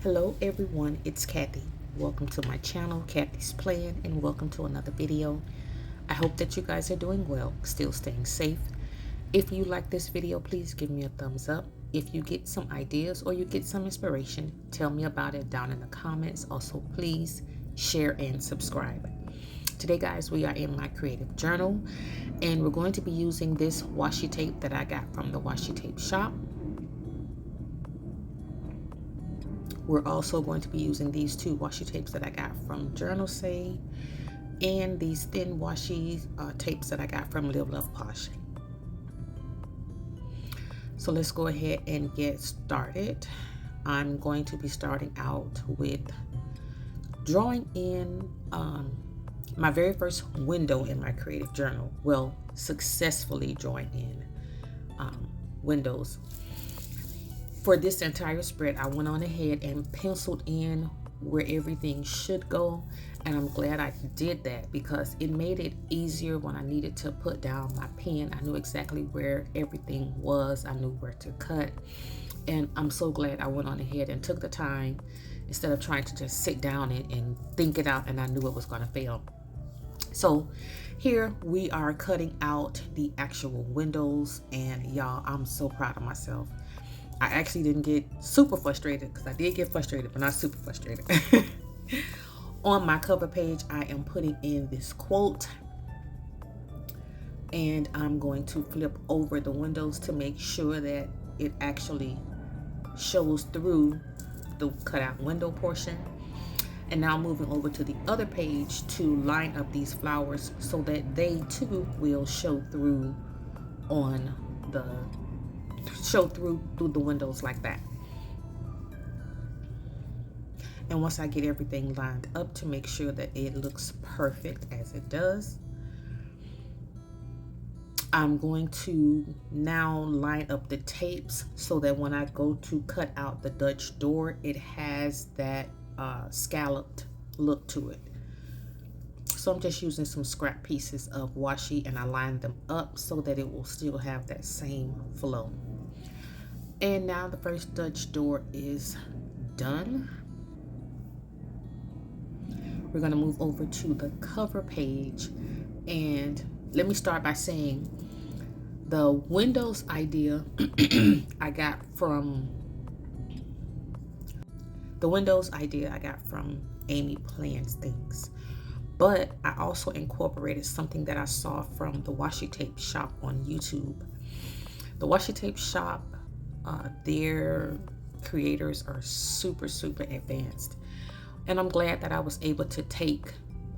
Hello everyone, it's Kathy. Welcome to my channel, Kathy's Plan, and welcome to another video. I hope that you guys are doing well, still staying safe. If you like this video, please give me a thumbs up. If you get some ideas or you get some inspiration, tell me about it down in the comments. Also, please share and subscribe. Today, guys, we are in my creative journal, and we're going to be using this washi tape that I got from the Washi Tape Shop. We're also going to be using these two washi tapes that I got from Journal Say and these thin washi tapes that I got from Live Love Posh. So let's go ahead and get started. I'm going to be starting out with drawing in my very first window in my creative journal. Well, successfully drawing in windows. For this entire spread, I went on ahead and penciled in where everything should go, and I'm glad I did that because it made it easier when I needed to put down my pen. I knew exactly where everything was. I knew where to cut, and I'm so glad I went on ahead and took the time instead of trying to just sit down and think it out, and I knew it was going to fail. So here we are cutting out the actual windows, and y'all, I'm so proud of myself. I actually didn't get super frustrated because I did get frustrated, but not super frustrated. On my cover page, I am putting in this quote, and I'm going to flip over the windows to make sure that it actually shows through the cutout window portion. And now moving over to the other page to line up these flowers so that they too will show through through the windows like that. And once I get everything lined up to make sure that it looks perfect as it does, I'm going to now line up the tapes so that when I go to cut out the Dutch door, it has that scalloped look to it. So I'm just using some scrap pieces of washi, and I line them up so that it will still have that same flow. And now the first Dutch door is done. We're going to move over to the cover page, and let me start by saying the windows idea I got from Amy Plans Things, but I also incorporated something that I saw from the Washi Tape Shop on YouTube. The Washi Tape Shop, their creators are super advanced, and I'm glad that I was able to take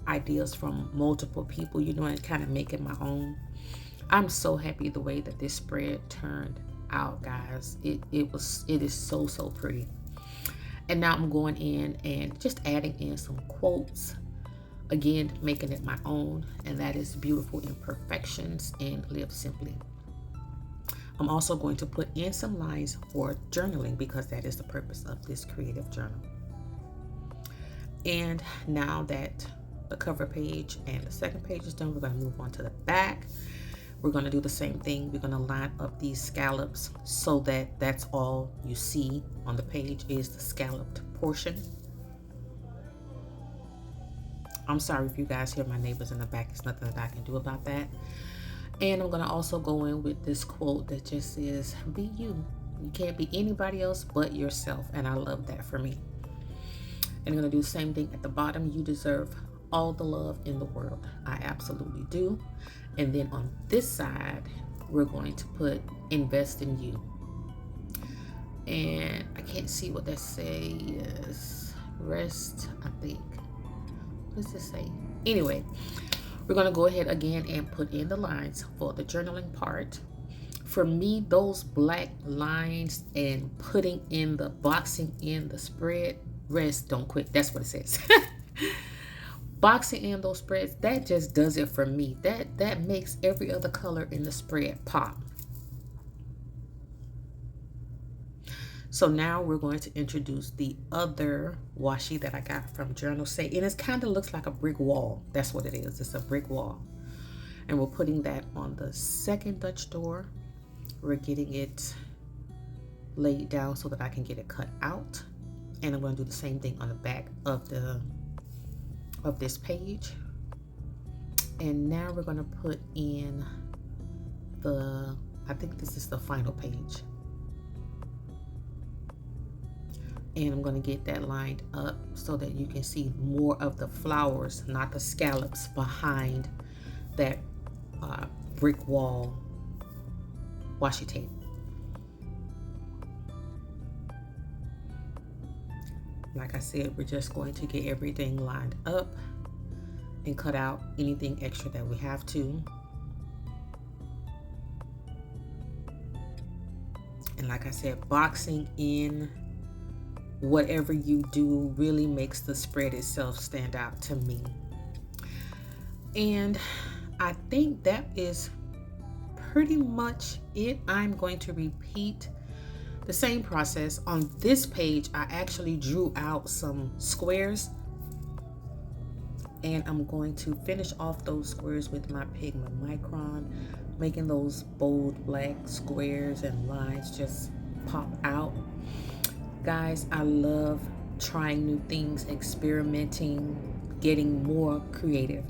ideas from multiple people, and kind of make it my own. I'm so happy the way that this spread turned out, guys. It is so pretty. And now I'm going in and just adding in some quotes, again making it my own, and that is Beautiful Imperfections and Live Simply. I'm also going to put in some lines for journaling because that is the purpose of this creative journal. And now that the cover page and the second page is done, we're going to move on to the back. We're going to do the same thing. We're going to line up these scallops so that that's all you see on the page is the scalloped portion. I'm sorry if you guys hear my neighbors in the back. There's nothing that I can do about that. And I'm going to also go in with this quote that just says, be you. You can't be anybody else but yourself. And I love that for me. And I'm going to do the same thing at the bottom. You deserve all the love in the world. I absolutely do. And then on this side, we're going to put invest in you. And I can't see what that says. Rest, I think. What does this say? Anyway, we're going to go ahead again and put in the lines for the journaling part. For me, those black lines and putting in the boxing in the spread, rest, don't quit. That's what it says. Boxing in those spreads, that just does it for me. That makes every other color in the spread pop. So now we're going to introduce the other washi that I got from Journal Say, and it kind of looks like a brick wall. That's what it is. It's a brick wall. And we're putting that on the second Dutch door. We're getting it laid down so that I can get it cut out. And I'm going to do the same thing on the back of this page. And now we're going to put in I think this is the final page. And I'm going to get that lined up so that you can see more of the flowers, not the scallops, behind that brick wall washi tape. Like I said, we're just going to get everything lined up and cut out anything extra that we have to. And like I said, boxing in whatever you do really makes the spread itself stand out to me. And I think that is pretty much it. I'm going to repeat the same process. On this page, I actually drew out some squares, and I'm going to finish off those squares with my pigment micron, making those bold black squares and lines just pop out. Guys, I love trying new things, experimenting, getting more creative.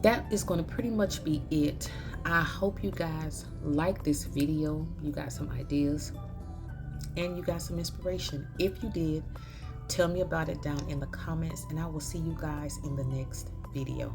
That is going to pretty much be it. I hope you guys like this video. You got some ideas and you got some inspiration. If you did, tell me about it down in the comments, and I will see you guys in the next video.